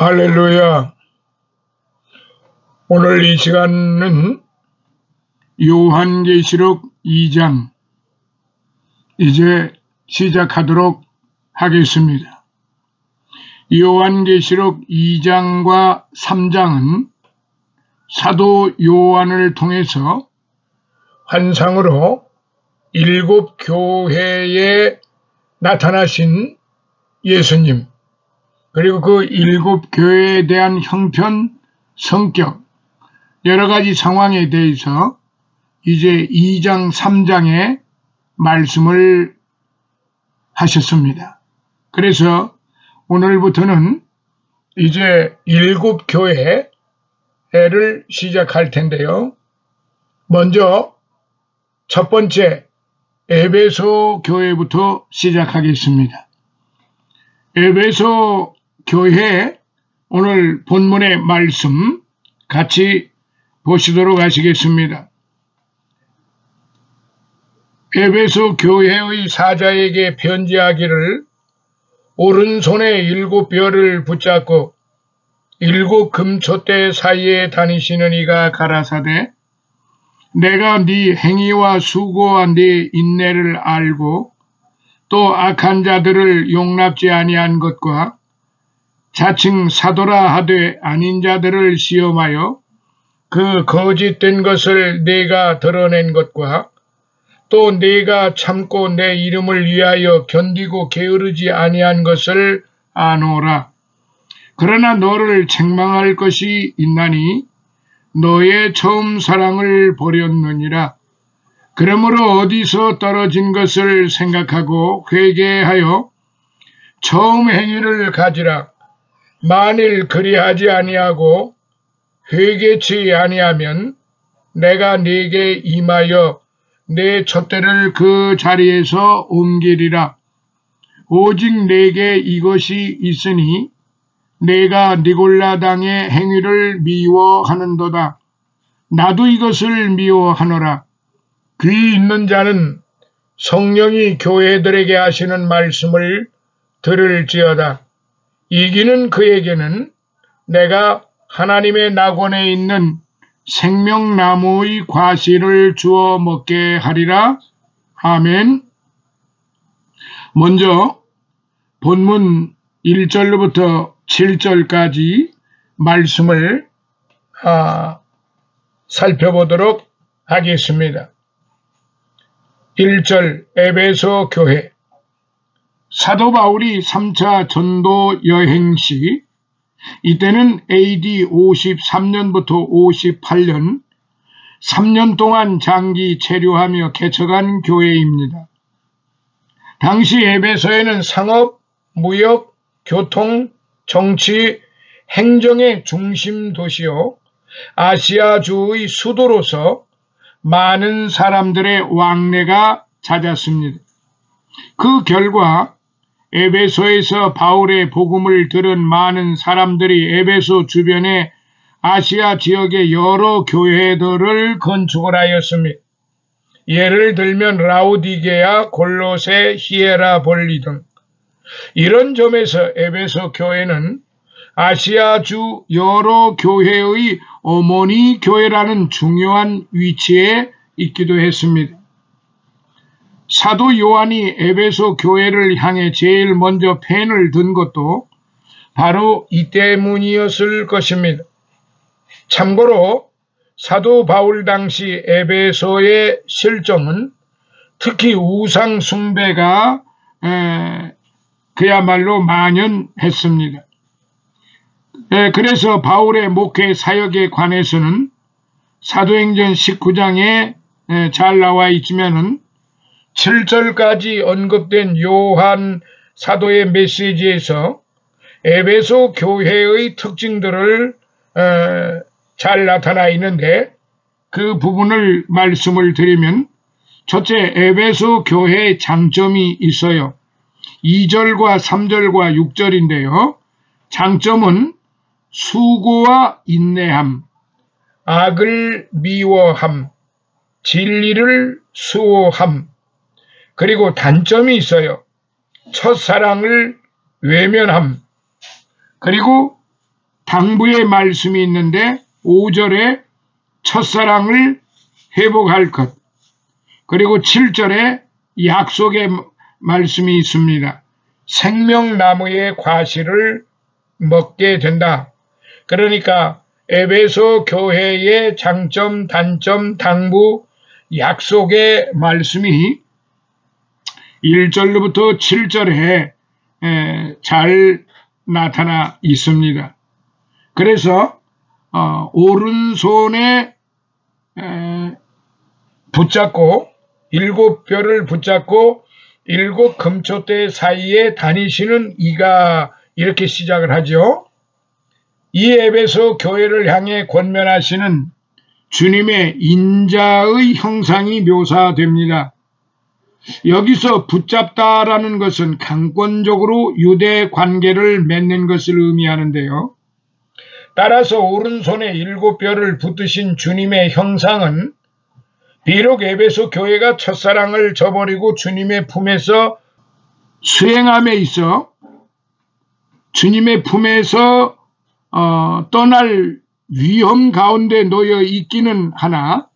할렐루야. 오늘 이 시간은 요한계시록 2장 이제 시작하도록 하겠습니다. 요한계시록 2장과 3장은 사도 요한을 통해서 환상으로 7 교회에 나타나신 예수님, 그리고 그 7 교회에 대한 형편, 성격, 여러 가지 상황에 대해서 이제 2장, 3장에 말씀을 하셨습니다. 그래서 오늘부터는 이제 7 교회를 시작할 텐데요. 먼저 첫 번째 에베소 교회부터 시작하겠습니다. 에베소 교회 오늘 본문의 말씀 같이 보시도록 하시겠습니다. 에베소 교회의 사자에게 편지하기를 오른손에 7 별을 붙잡고 7 금촛대 사이에 다니시는 이가 가라사대 내가 네 행위와 수고와 네 인내를 알고 또 악한 자들을 용납지 아니한 것과 자칭 사도라 하되 아닌 자들을 시험하여 그 거짓된 것을 네가 드러낸 것과 또 네가 참고 내 이름을 위하여 견디고 게으르지 아니한 것을 아노라. 그러나 너를 책망할 것이 있나니 너의 처음 사랑을 버렸느니라. 그러므로 어디서 떨어진 것을 생각하고 회개하여 처음 행위를 가지라. 만일 그리하지 아니하고 회개치 아니하면 내가 네게 임하여 내 촛대를 그 자리에서 옮기리라. 오직 네게 이것이 있으니 내가 니골라당의 행위를 미워하는도다. 나도 이것을 미워하노라. 귀 있는 자는 성령이 교회들에게 하시는 말씀을 들을지어다. 이기는 그에게는 내가 하나님의 낙원에 있는 생명나무의 과실을 주어 먹게 하리라. 아멘. 먼저 본문 1절로부터 7절까지 말씀을 살펴보도록 하겠습니다. 1절 에베소 교회. 사도 바울이 3차 전도 여행 시 이때는 AD 53년부터 58년 3년 동안 장기 체류하며 개척한 교회입니다. 당시 에베소에는 상업, 무역, 교통, 정치, 행정의 중심 도시요 아시아주의 수도로서 많은 사람들의 왕래가 잦았습니다. 그 결과 에베소에서 바울의 복음을 들은 많은 사람들이 에베소 주변의 아시아 지역의 여러 교회들을 건축을 하였습니다. 예를 들면 라우디게아, 골로새, 히에라볼리 등. 이런 점에서 에베소 교회는 아시아주 여러 교회의 어머니 교회라는 중요한 위치에 있기도 했습니다. 사도 요한이 에베소 교회를 향해 제일 먼저 펜을 든 것도 바로 이 때문이었을 것입니다. 참고로 사도 바울 당시 에베소의 실정은 특히 우상 숭배가 그야말로 만연했습니다. 그래서 바울의 목회 사역에 관해서는 사도행전 19장에 잘 나와 있지만은 7절까지 언급된 요한 사도의 메시지에서 에베소 교회의 특징들을 잘 나타나 있는데 그 부분을 말씀을 드리면 첫째, 에베소 교회의 장점이 있어요. 2절과 3절과 6절인데요. 장점은 수고와 인내함, 악을 미워함, 진리를 수호함, 그리고 단점이 있어요. 첫사랑을 외면함, 그리고 당부의 말씀이 있는데 5절에 첫사랑을 회복할 것, 그리고 7절에 약속의 말씀이 있습니다. 생명나무의 과실을 먹게 된다. 그러니까 에베소 교회의 장점, 단점, 당부, 약속의 말씀이 1절로부터 7절에 잘 나타나 있습니다. 그래서 오른손에 붙잡고 7뼈를 붙잡고 7 금초대 사이에 다니시는 이가, 이렇게 시작을 하죠. 이 에베소 교회를 향해 권면하시는 주님의 인자의 형상이 묘사됩니다. 여기서 붙잡다라는 것은 강권적으로 유대 관계를 맺는 것을 의미하는데요. 따라서 오른손에 7뼈를 붙드신 주님의 형상은 비록 에베소 교회가 첫사랑을 저버리고 주님의 품에서 수행함에 있어 주님의 품에서 떠날 위험 가운데 놓여 있기는 하나,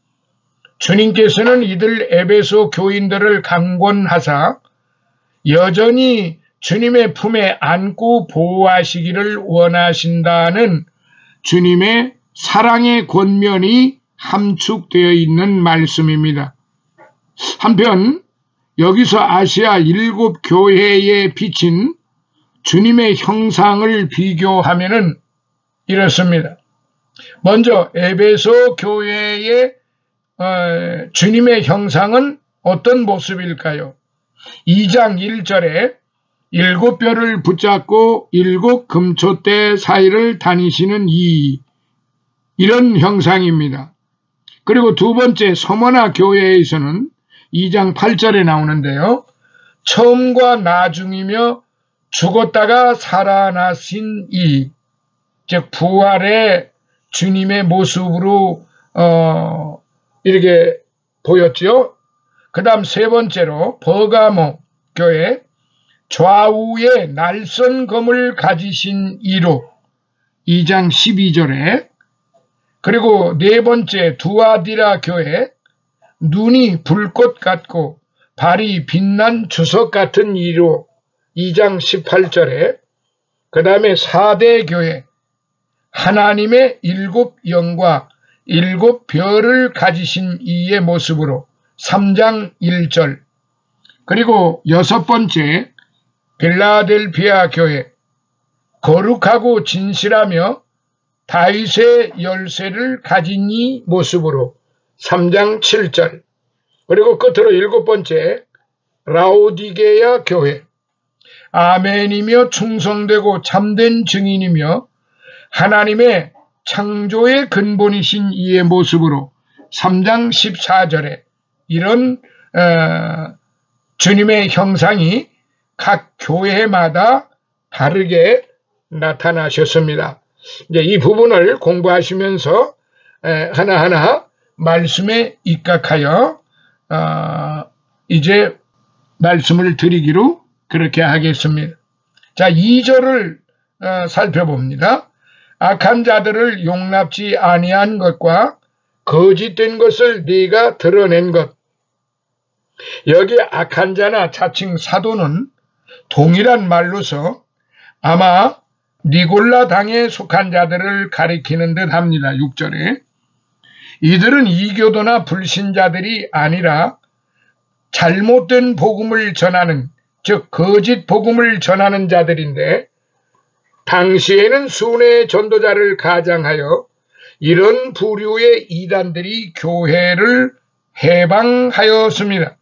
주님께서는 이들 에베소 교인들을 강권하사 여전히 주님의 품에 안고 보호하시기를 원하신다는 주님의 사랑의 권면이 함축되어 있는 말씀입니다. 한편 여기서 아시아 7 교회에 비친 주님의 형상을 비교하면은 이렇습니다. 먼저 에베소 교회의 주님의 형상은 어떤 모습일까요? 2장 1절에 7뼈를 붙잡고 7 금초대 사이를 다니시는 이런 형상입니다. 그리고 두 번째 서머나 교회에서는 2장 8절에 나오는데요. 처음과 나중이며 죽었다가 살아나신 즉 부활의 주님의 모습으로 이렇게 보였죠. 그 다음 세 번째로 버가모 교회, 좌우에 날선 검을 가지신 이로 2장 12절에, 그리고 네 번째 두아디라 교회, 눈이 불꽃 같고 발이 빛난 주석 같은 이로 2장 18절에, 그 다음에 4대 교회, 하나님의 7 영과 7 별을 가지신 이의 모습으로 3장 1절, 그리고 6번째 빌라델피아 교회, 거룩하고 진실하며 다윗의 열쇠를 가진 이 모습으로 3장 7절, 그리고 끝으로 7번째 라오디게야 교회, 아멘이며 충성되고 참된 증인이며 하나님의 창조의 근본이신 이의 모습으로 3장 14절에 이런 주님의 형상이 각 교회마다 다르게 나타나셨습니다. 이제 이 부분을 공부하시면서 하나하나 말씀에 입각하여 이제 말씀을 드리기로 그렇게 하겠습니다. 자, 2절을 살펴봅니다. 악한 자들을 용납지 아니한 것과 거짓된 것을 네가 드러낸 것. 여기 악한 자나 자칭 사도는 동일한 말로서 아마 니골라 당에 속한 자들을 가리키는 듯 합니다. 6절에. 이들은 이교도나 불신자들이 아니라 잘못된 복음을 전하는, 즉 거짓 복음을 전하는 자들인데, 당시에는 순회 전도자를 가장하여 이런 부류의 이단들이 교회를 해방하였습니다.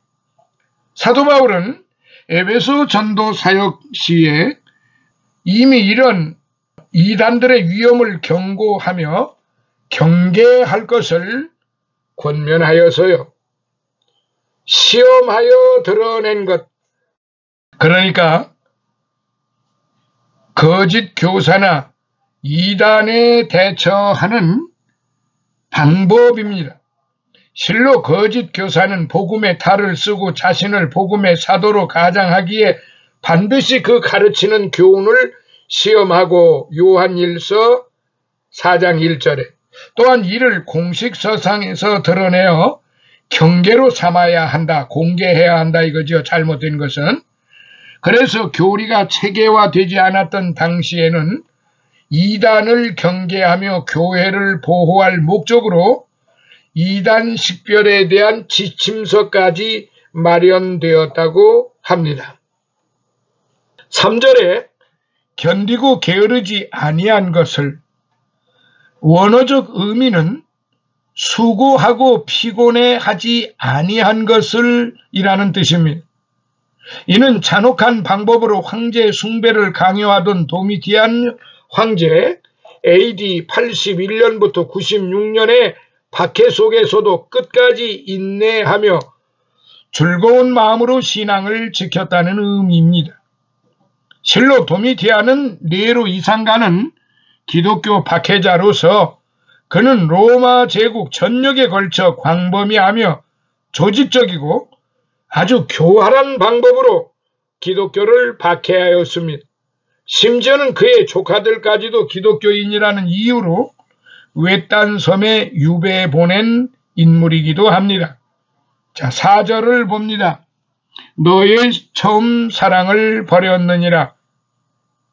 사도 바울은 에베소 전도 사역 시에 이미 이런 이단들의 위험을 경고하며 경계할 것을 권면하여서요, 시험하여 드러낸 것, 그러니까 거짓 교사나 이단에 대처하는 방법입니다. 실로 거짓 교사는 복음의 탈을 쓰고 자신을 복음의 사도로 가장하기에 반드시 그 가르치는 교훈을 시험하고 요한일서 4장 1절에 또한 이를 공식서상에서 드러내어 경계로 삼아야 한다, 공개해야 한다 이거죠. 잘못된 것은. 그래서 교리가 체계화되지 않았던 당시에는 이단을 경계하며 교회를 보호할 목적으로 이단 식별에 대한 지침서까지 마련되었다고 합니다. 3절에 견디고 게으르지 아니한 것을, 원어적 의미는 수고하고 피곤해하지 아니한 것을 이라는 뜻입니다. 이는 잔혹한 방법으로 황제 숭배를 강요하던 도미티안 황제 AD 81년부터 96년의 박해 속에서도 끝까지 인내하며 즐거운 마음으로 신앙을 지켰다는 의미입니다. 실로 도미티안은 네로 이상가는 기독교 박해자로서 그는 로마 제국 전역에 걸쳐 광범위하며 조직적이고 아주 교활한 방법으로 기독교를 박해하였습니다. 심지어는 그의 조카들까지도 기독교인이라는 이유로 외딴 섬에 유배해 보낸 인물이기도 합니다. 자, 4절을 봅니다. 너의 처음 사랑을 버렸느니라.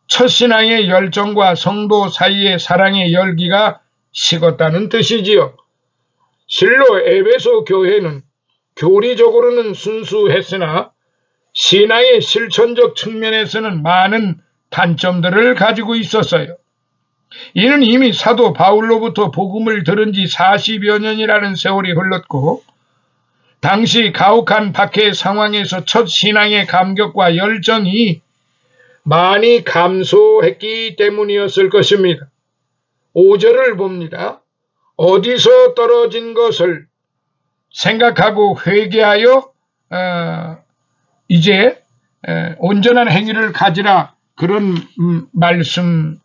첫신앙의 열정과 성도 사이의 사랑의 열기가 식었다는 뜻이지요. 실로 에베소 교회는 교리적으로는 순수했으나 신앙의 실천적 측면에서는 많은 단점들을 가지고 있었어요. 이는 이미 사도 바울로부터 복음을 들은 지 40여 년이라는 세월이 흘렀고 당시 가혹한 박해 상황에서 첫 신앙의 감격과 열정이 많이 감소했기 때문이었을 것입니다. 5절을 봅니다. 어디서 떨어진 것을 생각하고 회개하여 이제 온전한 행위를 가지라, 그런 말씀입니다.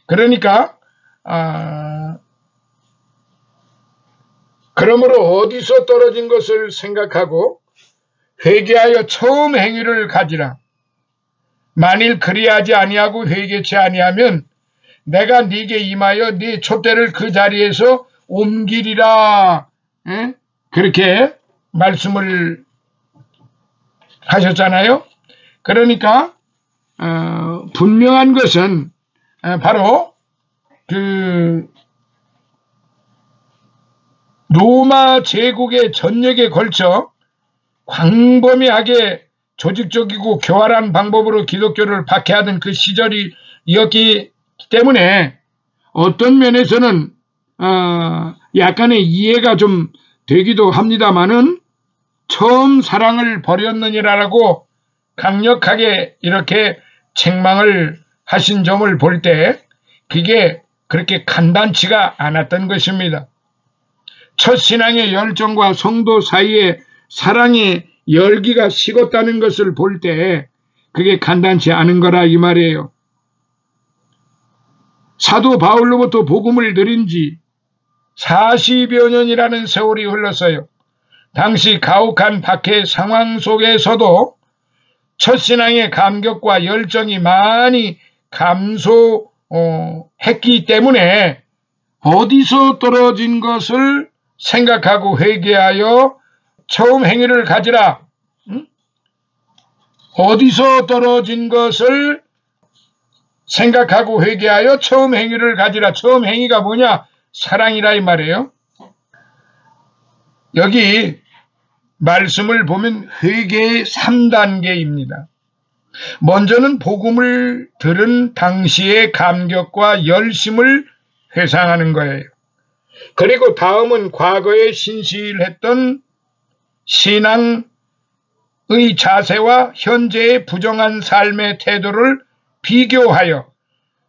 그러니까 그러므로 어디서 떨어진 것을 생각하고 회개하여 처음 행위를 가지라. 만일 그리하지 아니하고 회개치 아니하면 내가 네게 임하여 네 촛대를 그 자리에서 옮기리라. 그렇게 말씀을 하셨잖아요. 그러니까 분명한 것은 바로 그 로마 제국의 전역에 걸쳐 광범위하게 조직적이고 교활한 방법으로 기독교를 박해하던 그 시절이었기 때문에 어떤 면에서는 약간의 이해가 좀 되기도 합니다마는 처음 사랑을 버렸느니라라고 강력하게 이렇게 책망을 하신 점을 볼 때 그게 그렇게 간단치가 않았던 것입니다. 첫 신앙의 열정과 성도 사이의 사랑의 열기가 식었다는 것을 볼 때 그게 간단치 않은 거라 이 말이에요. 사도 바울로부터 복음을 들은 지 40여 년이라는 세월이 흘렀어요. 당시 가혹한 박해 상황 속에서도 첫신앙의 감격과 열정이 많이 감소했기 때문에 어디서 떨어진 것을 생각하고 회개하여 처음 행위를 가지라. 어디서 떨어진 것을 생각하고 회개하여 처음 행위를 가지라. 처음 행위가 뭐냐? 사랑이라 이 말이에요. 여기 말씀을 보면 회개의 3단계입니다. 먼저는 복음을 들은 당시의 감격과 열심을 회상하는 거예요. 그리고 다음은 과거에 신실했던 신앙의 자세와 현재의 부정한 삶의 태도를 비교하여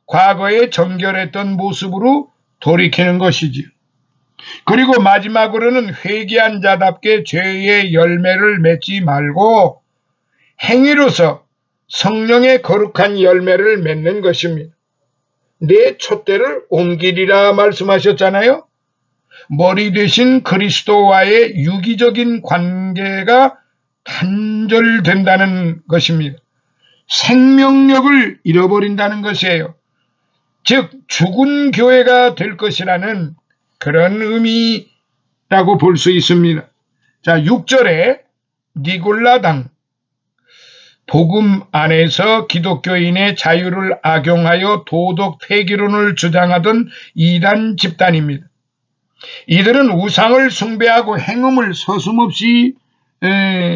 과거에 정결했던 모습으로 돌이키는 것이지요. 그리고 마지막으로는 회개한 자답게 죄의 열매를 맺지 말고 행위로서 성령의 거룩한 열매를 맺는 것입니다. 내 촛대를 옮기리라 말씀하셨잖아요. 머리 대신 그리스도와의 유기적인 관계가 단절된다는 것입니다. 생명력을 잃어버린다는 것이에요. 즉 죽은 교회가 될 것이라는 그런 의미라고 볼 수 있습니다. 자, 6절에 니골라당, 복음 안에서 기독교인의 자유를 악용하여 도덕 폐기론을 주장하던 이단 집단입니다. 이들은 우상을 숭배하고 행음을 서슴없이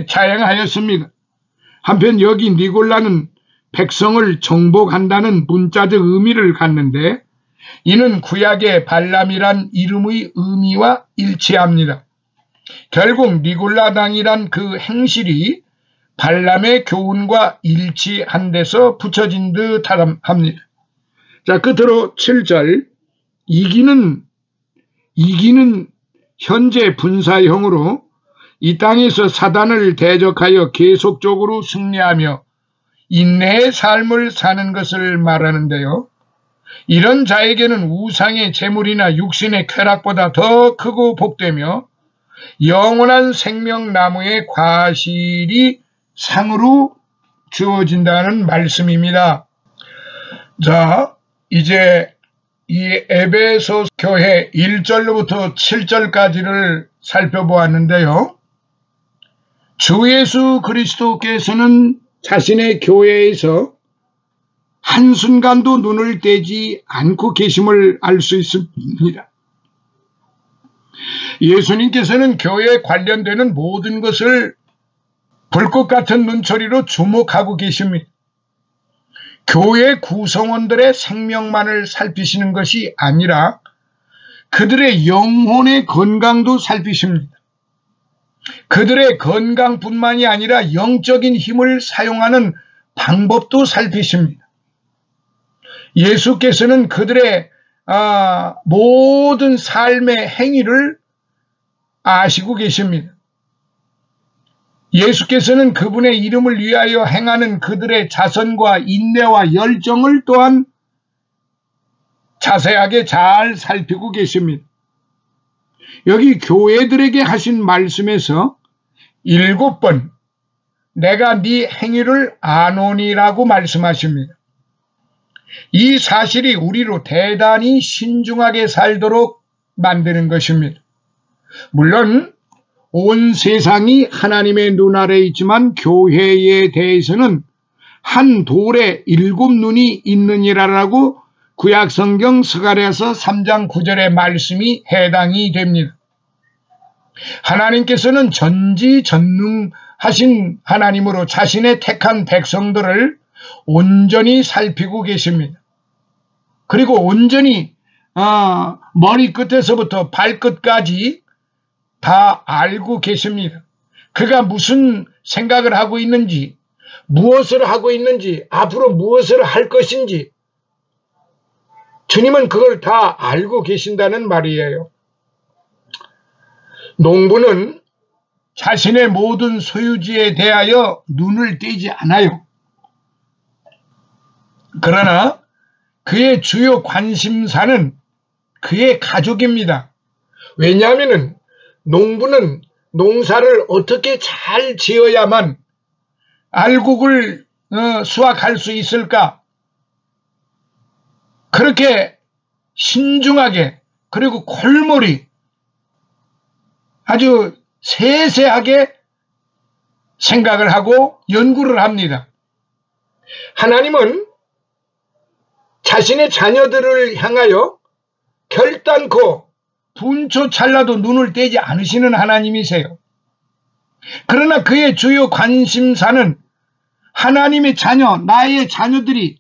자행하였습니다. 한편 여기 니골라는 백성을 정복한다는 문자적 의미를 갖는데 이는 구약의 발람이란 이름의 의미와 일치합니다. 결국 니골라당이란 그 행실이 발람의 교훈과 일치한 데서 붙여진 듯 합니다. 자, 끝으로 7절, 이기는 현재 분사형으로 이 땅에서 사단을 대적하여 계속적으로 승리하며 인내의 삶을 사는 것을 말하는데요. 이런 자에게는 우상의 재물이나 육신의 쾌락보다 더 크고 복되며 영원한 생명나무의 과실이 상으로 주어진다는 말씀입니다. 자, 이제 이 에베소 교회 1절로부터 7절까지를 살펴보았는데요. 주 예수 그리스도께서는 자신의 교회에서 한순간도 눈을 떼지 않고 계심을 알 수 있습니다. 예수님께서는 교회에 관련되는 모든 것을 불꽃 같은 눈초리로 주목하고 계십니다. 교회 구성원들의 생명만을 살피시는 것이 아니라 그들의 영혼의 건강도 살피십니다. 그들의 건강뿐만이 아니라 영적인 힘을 사용하는 방법도 살피십니다. 예수께서는 그들의 모든 삶의 행위를 아시고 계십니다. 예수께서는 그분의 이름을 위하여 행하는 그들의 자선과 인내와 열정을 또한 자세하게 잘 살피고 계십니다. 여기 교회들에게 하신 말씀에서 7번 내가 네 행위를 아노니라고 말씀하십니다. 이 사실이 우리로 대단히 신중하게 살도록 만드는 것입니다. 물론 온 세상이 하나님의 눈 아래에 있지만 교회에 대해서는 한 돌에 7눈이 있느니라라고 구약성경 스가랴서 3장 9절의 말씀이 해당이 됩니다. 하나님께서는 전지전능하신 하나님으로 자신의 택한 백성들을 온전히 살피고 계십니다. 그리고 온전히 머리끝에서부터 발끝까지 다 알고 계십니다. 그가 무슨 생각을 하고 있는지, 무엇을 하고 있는지, 앞으로 무엇을 할 것인지 주님은 그걸 다 알고 계신다는 말이에요. 농부는 자신의 모든 소유지에 대하여 눈을 떼지 않아요. 그러나 그의 주요 관심사는 그의 가족입니다. 왜냐하면 농부는 농사를 어떻게 잘 지어야만 알곡을 수확할 수 있을까? 그렇게 신중하게 그리고 골몰이 아주 세세하게 생각을 하고 연구를 합니다. 하나님은 자신의 자녀들을 향하여 결단코 분초 찰나도 눈을 떼지 않으시는 하나님이세요. 그러나 그의 주요 관심사는 하나님의 자녀, 나의 자녀들이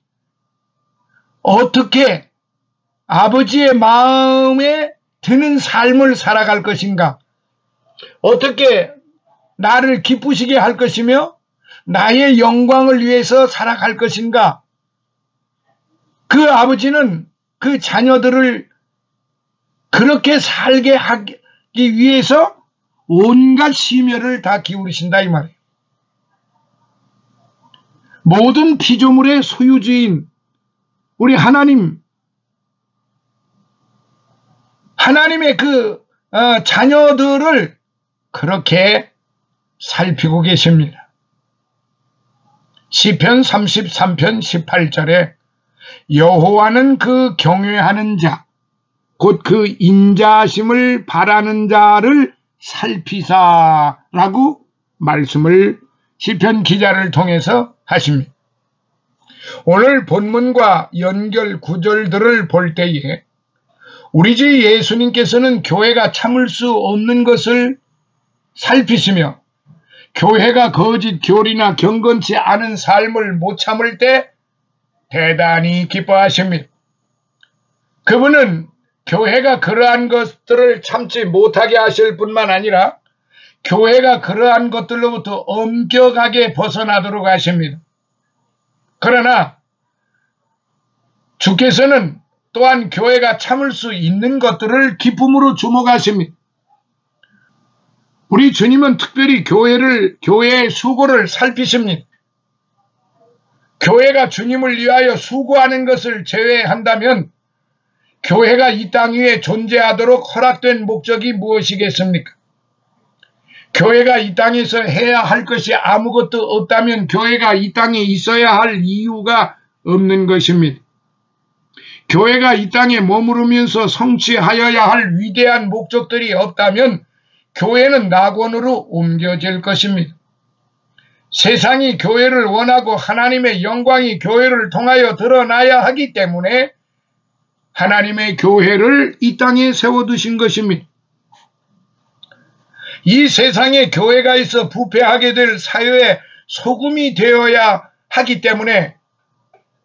어떻게 아버지의 마음에 드는 삶을 살아갈 것인가, 어떻게 나를 기쁘시게 할 것이며 나의 영광을 위해서 살아갈 것인가. 그 아버지는 그 자녀들을 그렇게 살게 하기 위해서 온갖 심혈을 다 기울이신다 이 말이에요. 모든 피조물의 소유주인 우리 하나님의 그 자녀들을 그렇게 살피고 계십니다. 시편 33편 18절에 여호와는 그 경외하는 자, 곧 그 인자심을 바라는 자를 살피사라고 말씀을 시편 기자를 통해서 하십니다. 오늘 본문과 연결 구절들을 볼 때에 우리 주 예수님께서는 교회가 참을 수 없는 것을 살피시며 교회가 거짓 교리나 경건치 않은 삶을 못 참을 때 대단히 기뻐하십니다. 그분은 교회가 그러한 것들을 참지 못하게 하실 뿐만 아니라 교회가 그러한 것들로부터 엄격하게 벗어나도록 하십니다. 그러나 주께서는 또한 교회가 참을 수 있는 것들을 기쁨으로 주목하십니다. 우리 주님은 특별히 교회의 수고를 살피십니다. 교회가 주님을 위하여 수고하는 것을 제외한다면 교회가 이 땅 위에 존재하도록 허락된 목적이 무엇이겠습니까? 교회가 이 땅에서 해야 할 것이 아무것도 없다면 교회가 이 땅에 있어야 할 이유가 없는 것입니다. 교회가 이 땅에 머무르면서 성취하여야 할 위대한 목적들이 없다면 교회는 낙원으로 옮겨질 것입니다. 세상이 교회를 원하고 하나님의 영광이 교회를 통하여 드러나야 하기 때문에 하나님의 교회를 이 땅에 세워두신 것입니다. 이 세상에 교회가 있어 부패하게 될 사회의 소금이 되어야 하기 때문에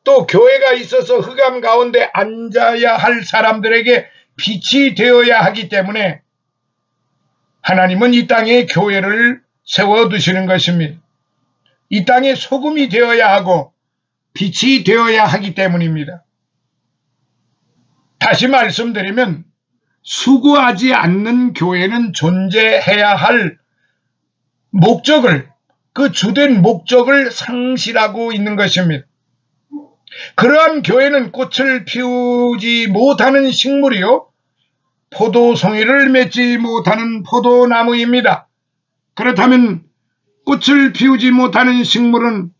또 교회가 있어서 흑암 가운데 앉아야 할 사람들에게 빛이 되어야 하기 때문에 하나님은 이 땅에 교회를 세워두시는 것입니다. 이 땅에 소금이 되어야 하고 빛이 되어야 하기 때문입니다. 다시 말씀드리면 수고하지 않는 교회는 존재해야 할 목적을, 그 주된 목적을 상실하고 있는 것입니다. 그러한 교회는 꽃을 피우지 못하는 식물이요 포도송이를 맺지 못하는 포도나무입니다. 그렇다면 꽃을 피우지 못하는 식물은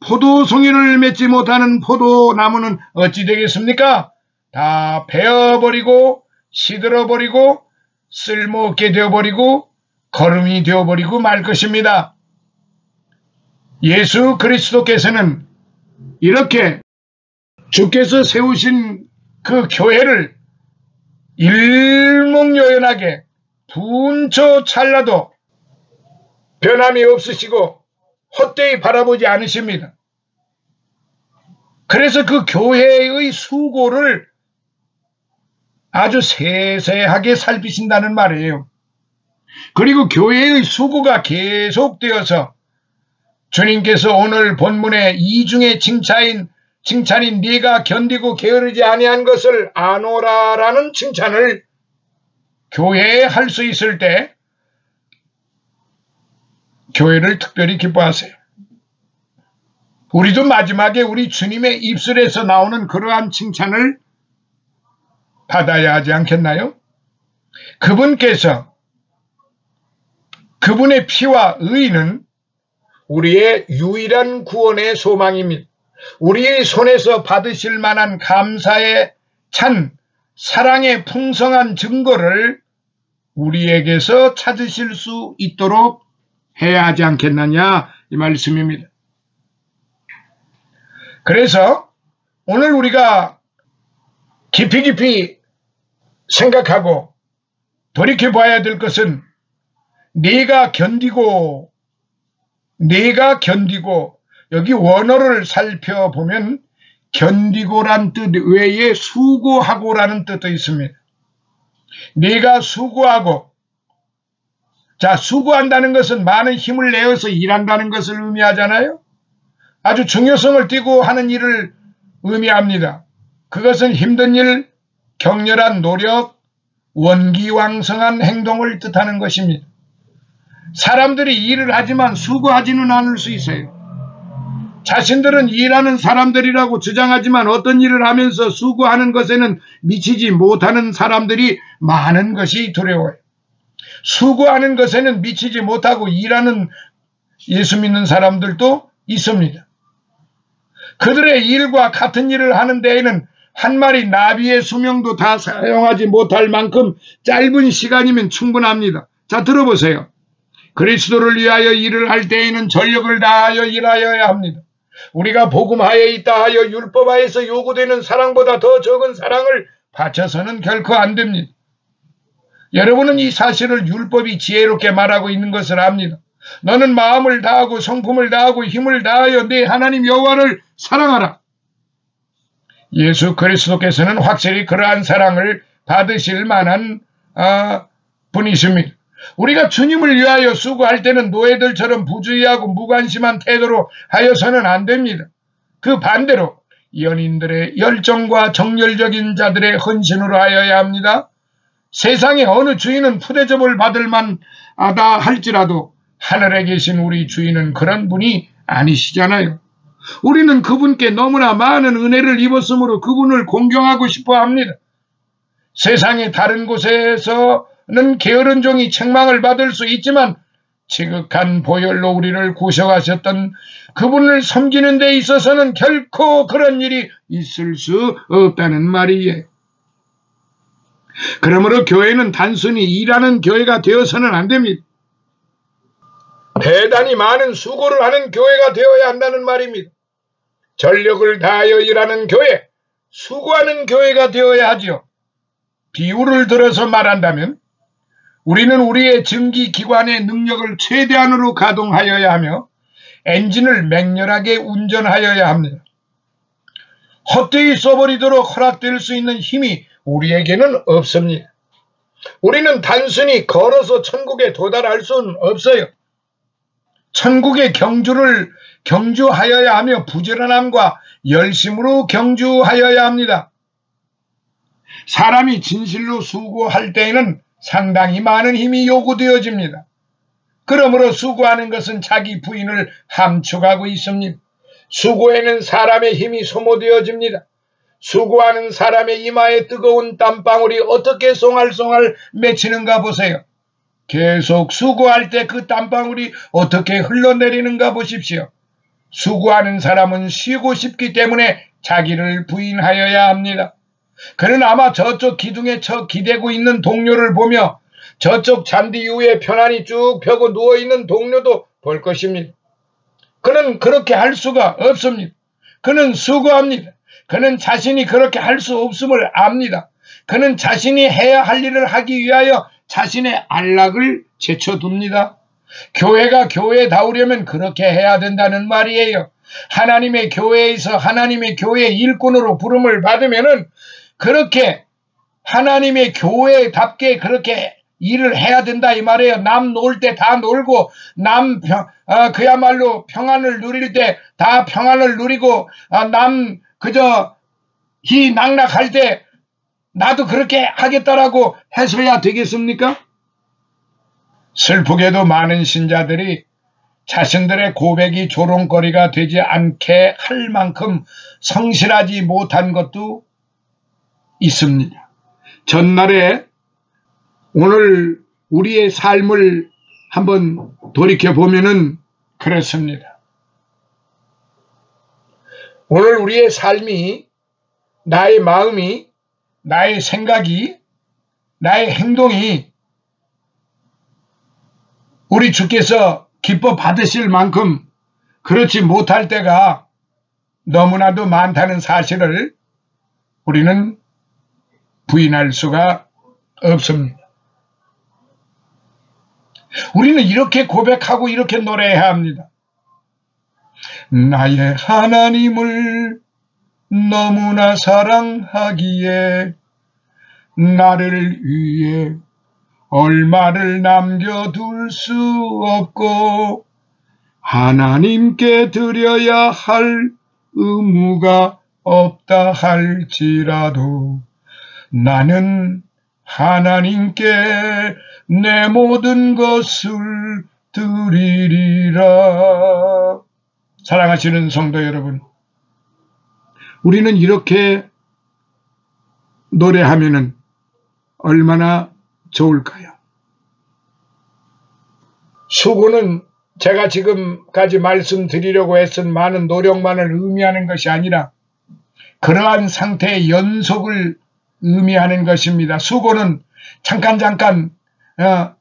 포도송이를 맺지 못하는 포도나무는 어찌 되겠습니까? 다 베어버리고 시들어버리고 쓸모없게 되어버리고 거름이 되어버리고 말 것입니다. 예수 그리스도께서는 이렇게 주께서 세우신 그 교회를 일목요연하게 분초 찰나도 변함이 없으시고 헛되이 바라보지 않으십니다. 그래서 그 교회의 수고를 아주 세세하게 살피신다는 말이에요. 그리고 교회의 수고가 계속되어서 주님께서 오늘 본문의 이중의 칭찬인 네가 견디고 게으르지 아니한 것을 아노라라는 칭찬을 교회에 할 수 있을 때 교회를 특별히 기뻐하세요. 우리도 마지막에 우리 주님의 입술에서 나오는 그러한 칭찬을 받아야 하지 않겠나요? 그분께서 그분의 피와 의는 우리의 유일한 구원의 소망입니다. 우리의 손에서 받으실 만한 감사의 찬 사랑의 풍성한 증거를 우리에게서 찾으실 수 있도록 해야 하지 않겠느냐 이 말씀입니다. 그래서 오늘 우리가 깊이 생각하고 돌이켜봐야 될 것은 네가 견디고 여기 원어를 살펴보면 견디고란 뜻 외에 수고하고라는 뜻도 있습니다. 네가 수고하고, 자, 수고한다는 것은 많은 힘을 내어서 일한다는 것을 의미하잖아요. 아주 중요성을 띠고 하는 일을 의미합니다. 그것은 힘든 일, 격렬한 노력, 원기왕성한 행동을 뜻하는 것입니다. 사람들이 일을 하지만 수고하지는 않을 수 있어요. 자신들은 일하는 사람들이라고 주장하지만 어떤 일을 하면서 수고하는 것에는 미치지 못하는 사람들이 많은 것이 두려워요. 수고하는 것에는 미치지 못하고 일하는 예수 믿는 사람들도 있습니다. 그들의 일과 같은 일을 하는 데에는 한 마리 나비의 수명도 다 사용하지 못할 만큼 짧은 시간이면 충분합니다. 자, 들어보세요. 그리스도를 위하여 일을 할 때에는 전력을 다하여 일하여야 합니다. 우리가 복음하에 있다 하여 율법하에서 요구되는 사랑보다 더 적은 사랑을 바쳐서는 결코 안 됩니다. 여러분은 이 사실을 율법이 지혜롭게 말하고 있는 것을 압니다. 너는 마음을 다하고 성품을 다하고 힘을 다하여 네 하나님 여호와를 사랑하라. 예수 그리스도께서는 확실히 그러한 사랑을 받으실 만한 분이십니다. 우리가 주님을 위하여 수고할 때는 노예들처럼 부주의하고 무관심한 태도로 하여서는 안 됩니다. 그 반대로 연인들의 열정과 정열적인 자들의 헌신으로 하여야 합니다. 세상에 어느 주인은 푸대접을 받을 만하다 할지라도 하늘에 계신 우리 주인은 그런 분이 아니시잖아요. 우리는 그분께 너무나 많은 은혜를 입었으므로 그분을 공경하고 싶어 합니다. 세상의 다른 곳에서는 게으른 종이 책망을 받을 수 있지만 지극한 보혈로 우리를 구속하셨던 그분을 섬기는 데 있어서는 결코 그런 일이 있을 수 없다는 말이에요. 그러므로 교회는 단순히 일하는 교회가 되어서는 안 됩니다. 대단히 많은 수고를 하는 교회가 되어야 한다는 말입니다. 전력을 다하여 일하는 교회, 수고하는 교회가 되어야 하지요. 비유를 들어서 말한다면 우리는 우리의 증기기관의 능력을 최대한으로 가동하여야 하며 엔진을 맹렬하게 운전하여야 합니다. 헛되이 써버리도록 허락될 수 있는 힘이 우리에게는 없습니다. 우리는 단순히 걸어서 천국에 도달할 수는 없어요. 천국의 경주를 경주하여야 하며 부지런함과 열심으로 경주하여야 합니다. 사람이 진실로 수고할 때에는 상당히 많은 힘이 요구되어집니다. 그러므로 수고하는 것은 자기 부인을 함축하고 있습니다. 수고에는 사람의 힘이 소모되어집니다. 수고하는 사람의 이마에 뜨거운 땀방울이 어떻게 송알송알 맺히는가 보세요. 계속 수고할 때 그 땀방울이 어떻게 흘러내리는가 보십시오. 수고하는 사람은 쉬고 싶기 때문에 자기를 부인하여야 합니다. 그는 아마 저쪽 기둥에 기대고 있는 동료를 보며 저쪽 잔디 위에 편안히 쭉 펴고 누워있는 동료도 볼 것입니다. 그는 그렇게 할 수가 없습니다. 그는 수고합니다. 그는 자신이 그렇게 할 수 없음을 압니다. 그는 자신이 해야 할 일을 하기 위하여 자신의 안락을 제쳐둡니다. 교회가 교회다우려면 그렇게 해야 된다는 말이에요. 하나님의 교회에서 하나님의 교회 일꾼으로 부름을 받으면은 그렇게 하나님의 교회답게 그렇게 일을 해야 된다 이 말이에요. 남 놀 때 다 놀고 그야말로 평안을 누릴 때 다 평안을 누리고 남 그저 희낙락할 때 나도 그렇게 하겠다라고 해서야 되겠습니까? 슬프게도 많은 신자들이 자신들의 고백이 조롱거리가 되지 않게 할 만큼 성실하지 못한 것도 있습니다. 전날에 오늘 우리의 삶을 한번 돌이켜보면은 그렇습니다. 오늘 우리의 삶이, 나의 마음이, 나의 생각이, 나의 행동이 우리 주께서 기뻐 받으실 만큼 그렇지 못할 때가 너무나도 많다는 사실을 우리는 부인할 수가 없습니다. 우리는 이렇게 고백하고 이렇게 노래해야 합니다. 나의 하나님을 너무나 사랑하기에 나를 위해 얼마를 남겨둘 수 없고 하나님께 드려야 할 의무가 없다 할지라도 나는 하나님께 내 모든 것을 드리리라. 사랑하시는 성도 여러분, 우리는 이렇게 노래하면은 얼마나 좋을까요? 수고는 제가 지금까지 말씀드리려고 애쓴 많은 노력만을 의미하는 것이 아니라 그러한 상태의 연속을 의미하는 것입니다. 수고는 잠깐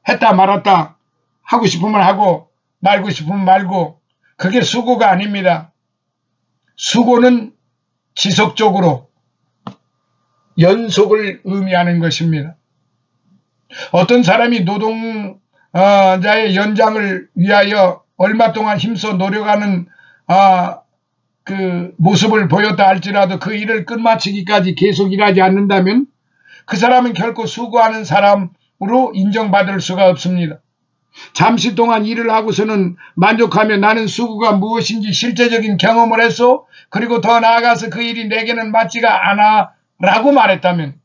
했다 말았다, 하고 싶으면 하고 말고 싶으면 말고, 그게 수고가 아닙니다. 수고는 지속적으로 연속을 의미하는 것입니다. 어떤 사람이 노동자의 연장을 위하여 얼마 동안 힘써 노력하는 그 모습을 보였다 할지라도 그 일을 끝마치기까지 계속 일하지 않는다면 그 사람은 결코 수고하는 사람으로 인정받을 수가 없습니다. 잠시 동안 일을 하고서는 만족하며 나는 수고가 무엇인지 실제적인 경험을 했어, 그리고 더 나아가서 그 일이 내게는 맞지가 않아 라고 말했다면,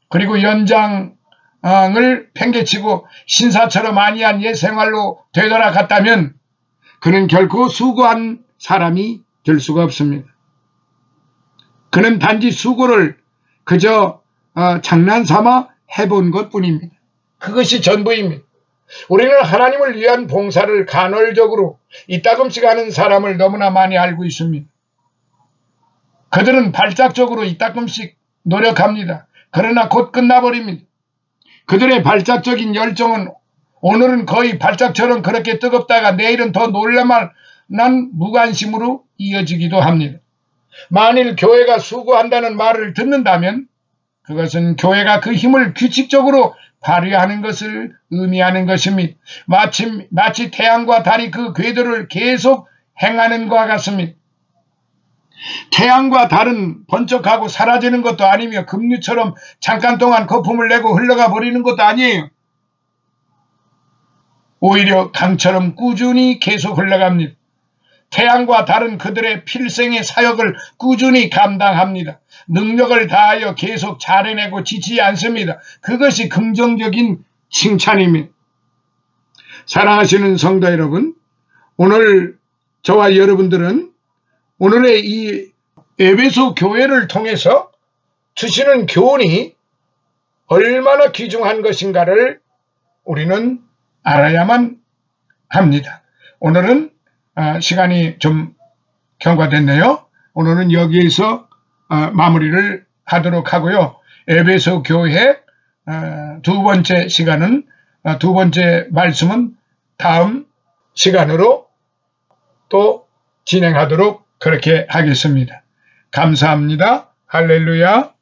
그리고 연장을 팽개치고 신사처럼 안이한 옛 생활로 되돌아갔다면 그는 결코 수고한 사람이 될 수가 없습니다. 그는 단지 수고를 그저 장난삼아 해본 것뿐입니다. 그것이 전부입니다. 우리는 하나님을 위한 봉사를 간헐적으로 이따금씩 하는 사람을 너무나 많이 알고 있습니다. 그들은 발작적으로 이따금씩 노력합니다. 그러나 곧 끝나버립니다. 그들의 발작적인 열정은 오늘은 거의 발작처럼 그렇게 뜨겁다가 내일은 더 놀랄만한 무관심으로 이어지기도 합니다. 만일 교회가 수고한다는 말을 듣는다면 그것은 교회가 그 힘을 규칙적으로 발휘하는 것을 의미하는 것입니다. 마치 태양과 달이 그 궤도를 계속 행하는 것과 같습니다. 태양과 달은 번쩍하고 사라지는 것도 아니며 급류처럼 잠깐 동안 거품을 내고 흘러가 버리는 것도 아니에요. 오히려 강처럼 꾸준히 계속 흘러갑니다. 태양과 달은 그들의 필생의 사역을 꾸준히 감당합니다. 능력을 다하여 계속 잘해내고 지치지 않습니다. 그것이 긍정적인 칭찬입니다. 사랑하시는 성도 여러분, 오늘 저와 여러분들은 오늘의 이 에베소 교회를 통해서 주시는 교훈이 얼마나 귀중한 것인가를 우리는 알아야만 합니다. 오늘은 시간이 좀 경과됐네요. 오늘은 여기에서 마무리를 하도록 하고요. 에베소 교회 두 번째 시간은, 두 번째 말씀은 다음 시간으로 또 진행하도록 그렇게 하겠습니다. 감사합니다. 할렐루야.